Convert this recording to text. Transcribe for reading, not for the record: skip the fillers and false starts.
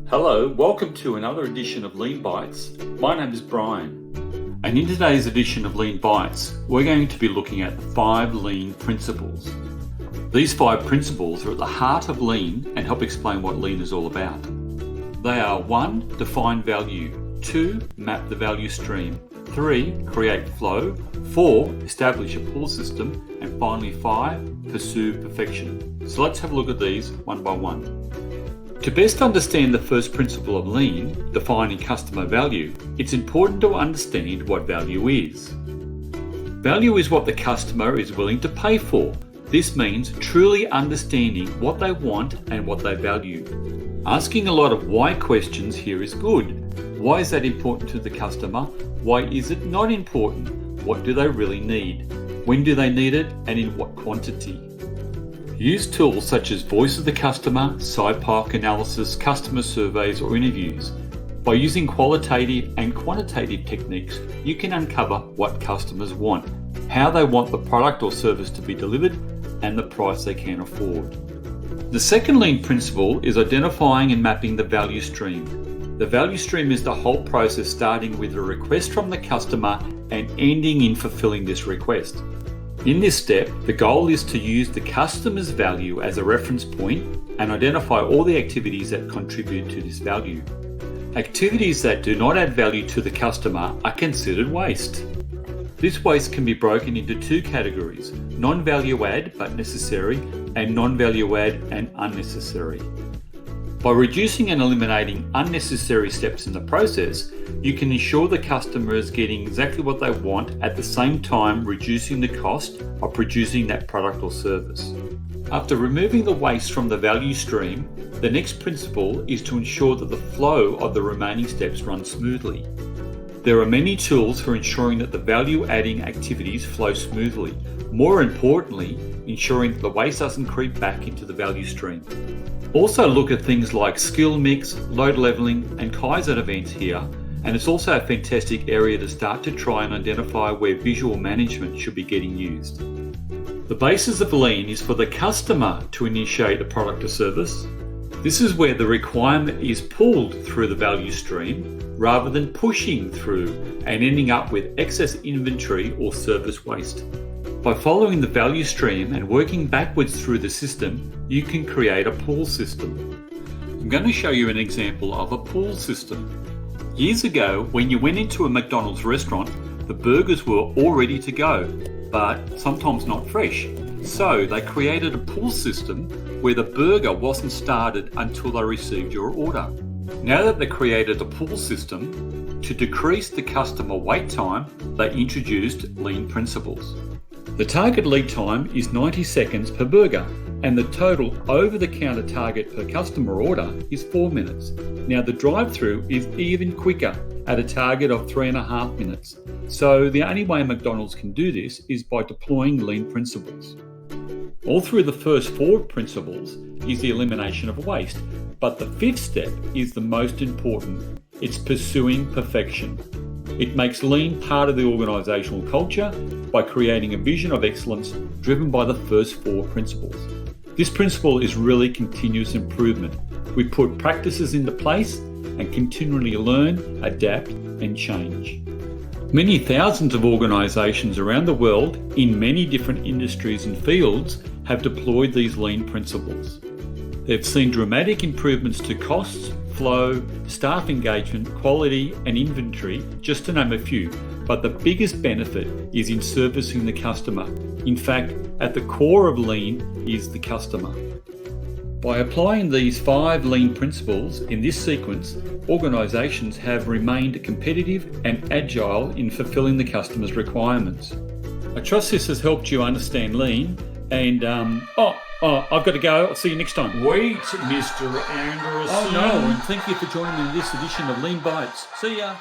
Hello, welcome to another edition of Lean Bites. My name is Brian, and in today's edition of Lean Bites, we're going to be looking at the 5 Lean principles. These 5 principles are at the heart of Lean and help explain what Lean is all about. They are 1. Define value, 2. Map the value stream, 3. Create flow, 4. Establish a pull system, and finally 5. Pursue perfection. So let's have a look at these one by one. To best understand the first principle of Lean, defining customer value, it's important to understand what value is. Value is what the customer is willing to pay for. This means truly understanding what they want and what they value. Asking a lot of why questions here is good. Why is that important to the customer? Why is it not important? What do they really need? When do they need it, and in what quantity? Use tools such as Voice of the Customer, SciPipe analysis, customer surveys, or interviews. By using qualitative and quantitative techniques, you can uncover what customers want, how they want the product or service to be delivered, and the price they can afford. The second Lean principle is identifying and mapping the value stream. The value stream is the whole process starting with a request from the customer and ending in fulfilling this request. In this step, the goal is to use the customer's value as a reference point and identify all the activities that contribute to this value. Activities that do not add value to the customer are considered waste. This waste can be broken into 2 categories: non-value add but necessary, and non-value add and unnecessary. By reducing and eliminating unnecessary steps in the process, you can ensure the customer is getting exactly what they want, at the same time reducing the cost of producing that product or service. After removing the waste from the value stream, the next principle is to ensure that the flow of the remaining steps runs smoothly. There are many tools for ensuring that the value-adding activities flow smoothly. More importantly, ensuring that the waste doesn't creep back into the value stream. Also look at things like skill mix, load leveling, and Kaizen events here, and it's also a fantastic area to start to try and identify where visual management should be getting used. The basis of Lean is for the customer to initiate a product or service. This is where the requirement is pulled through the value stream rather than pushing through and ending up with excess inventory or service waste. By following the value stream and working backwards through the system, you can create a pull system. I'm going to show you an example of a pull system. Years ago, when you went into a McDonald's restaurant, the burgers were all ready to go, but sometimes not fresh. So they created a pull system where the burger wasn't started until they received your order. Now that they created a pull system, to decrease the customer wait time, they introduced Lean principles. The target lead time is 90 seconds per burger, and the total over-the-counter target per customer order is 4 minutes. Now the drive-through is even quicker at a target of 3.5 minutes. So the only way McDonald's can do this is by deploying Lean principles. All through the first 4 principles is the elimination of waste, but the 5th step is the most important. It's pursuing perfection. It makes Lean part of the organisational culture by creating a vision of excellence driven by the first 4 principles. This principle is really continuous improvement. We put practices into place and continually learn, adapt and change. Many thousands of organisations around the world in many different industries and fields have deployed these Lean principles. They've seen dramatic improvements to costs, flow, staff engagement, quality and inventory, just to name a few, but the biggest benefit is in servicing the customer. In fact, at the core of Lean is the customer. By applying these 5 Lean principles in this sequence, organisations have remained competitive and agile in fulfilling the customer's requirements. I trust this has helped you understand Lean, and I've got to go. I'll see you next time. Wait, Mr. Anderson. Oh no, and thank you for joining me in this edition of Lean Bites. See ya.